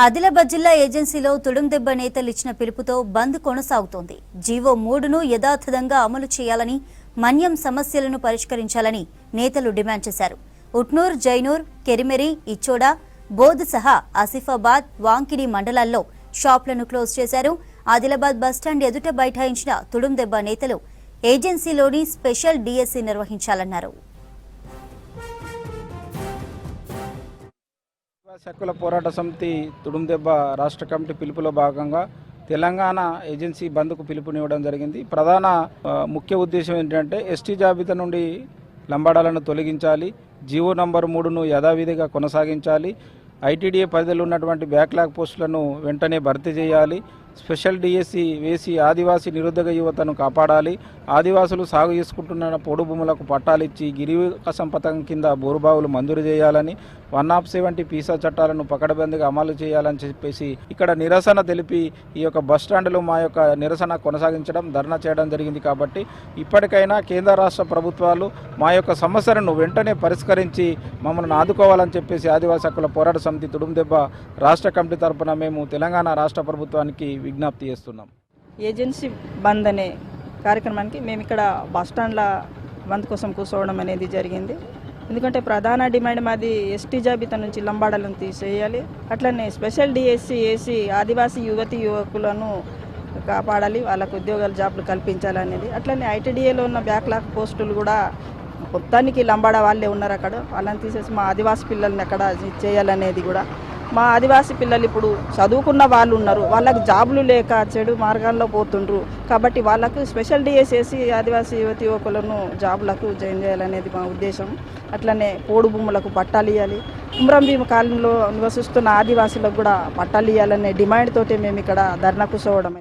ఆదిలాబాద్ జిల్లా ఏజెన్సీలో తుడుందెబ్బ నేతలు ఇచ్చిన పిలుపుతో బంద్ కొనసాగుతోంది. జీవో 3ను యథాతథంగా అమలు చేయాలని, మన్యం సమస్యలను పరిష్కరించాలని నేతలు డిమాండ్ చేశారు. ఉట్నూర్, జైనూర్, కెరిమెరి, ఇచ్చోడా, బోధ్ సహా ఆసిఫాబాద్, వాంకిడి మండలాల్లో షాపులను క్లోజ్ చేశారు. ఆదిలాబాద్ బస్టాండ్ ఎదుట బైఠాయించిన తుడుందెబ్బ నేతలు ఏజెన్సీలోని స్పెషల్ డిఎస్సీ నిర్వహించాలన్నారు. హక్కుల పోరాట సమితి తుడుందెబ్బ రాష్ట్ర కమిటీ పిలుపులో భాగంగా తెలంగాణ ఏజెన్సీ బంద్కు పిలుపునివ్వడం జరిగింది. ప్రధాన ముఖ్య ఉద్దేశం ఏంటంటే ఎస్టీ జాబితా నుండి లంబాడాలను తొలగించాలి, జీవో నంబర్ 3ను యథావిధిగా కొనసాగించాలి, ఐటీడీఏ పరిధిలో ఉన్నటువంటి బ్యాక్లాగ్ పోస్టులను వెంటనే భర్తీ చేయాలి, స్పెషల్ డిఎస్సీ వేసి ఆదివాసీ నిరుద్యోగ యువతను కాపాడాలి, ఆదివాసులు సాగు చేసుకుంటున్న పొడు భూములకు పట్టాలిచ్చి గిరివికాసం పథకం కింద బోరుబావులు మంజూరు చేయాలని, 170 పీసా చట్టాలను పకడ్బందీగా అమలు చేయాలని చెప్పేసి ఇక్కడ నిరసన తెలిపి ఈ యొక్క బస్టాండ్లో మా యొక్క నిరసన కొనసాగించడం, ధర్నా చేయడం జరిగింది. కాబట్టి ఇప్పటికైనా కేంద్ర రాష్ట్ర ప్రభుత్వాలు మా యొక్క సమస్యలను వెంటనే పరిష్కరించి మమ్మల్ని ఆదుకోవాలని చెప్పేసి ఆదివాసీ హక్కుల పోరాట సమితి తుడుందెబ్బ రాష్ట్ర కమిటీ తరఫున మేము తెలంగాణ రాష్ట్ర ప్రభుత్వానికి విజ్ఞప్తి చేస్తున్నాం. ఏజెన్సీ బంద్ అనే కార్యక్రమానికి మేము ఇక్కడ బస్టాండ్ల బంద్ కోసం కూర్చోవడం అనేది జరిగింది. ఎందుకంటే ప్రధాన డిమాండ్ మాది ఎస్టీ జాబితా నుంచి లంబాడాలను తీసేయాలి, అట్లనే స్పెషల్ డిఎస్సీ వేసి ఆదివాసీ యువకులను కాపాడాలి, వాళ్ళకు ఉద్యోగాలు జాబ్లు కల్పించాలనేది. అట్లనే ఐటీడీఏలో ఉన్న బ్యాక్లాగ్ పోస్టులు కూడా మొత్తానికి లంబాడా వాళ్ళే ఉన్నారు, అక్కడ వాళ్ళని తీసేసి మా ఆదివాసీ పిల్లల్ని అక్కడ చేయాలనేది కూడా. మా ఆదివాసీ పిల్లలు ఇప్పుడు చదువుకున్న వాళ్ళు ఉన్నారు, వాళ్ళకి జాబులు లేక చెడు మార్గాల్లో పోతుండ్రు. కాబట్టి వాళ్ళకు స్పెషల్ డిఎస్ వేసి ఆదివాసీ యువకులను జాబులకు జాయిన్ చేయాలనేది మా ఉద్దేశం. అట్లనే పోడు భూములకు పట్టాలు ఇవ్వాలి, కుమ్రం భీమ కాలంలో నివసిస్తున్న ఆదివాసీలకు కూడా పట్టాలు ఇవ్వాలనే డిమాండ్ తోటి మేము ఇక్కడ ధర్నా కూర్చోవడం.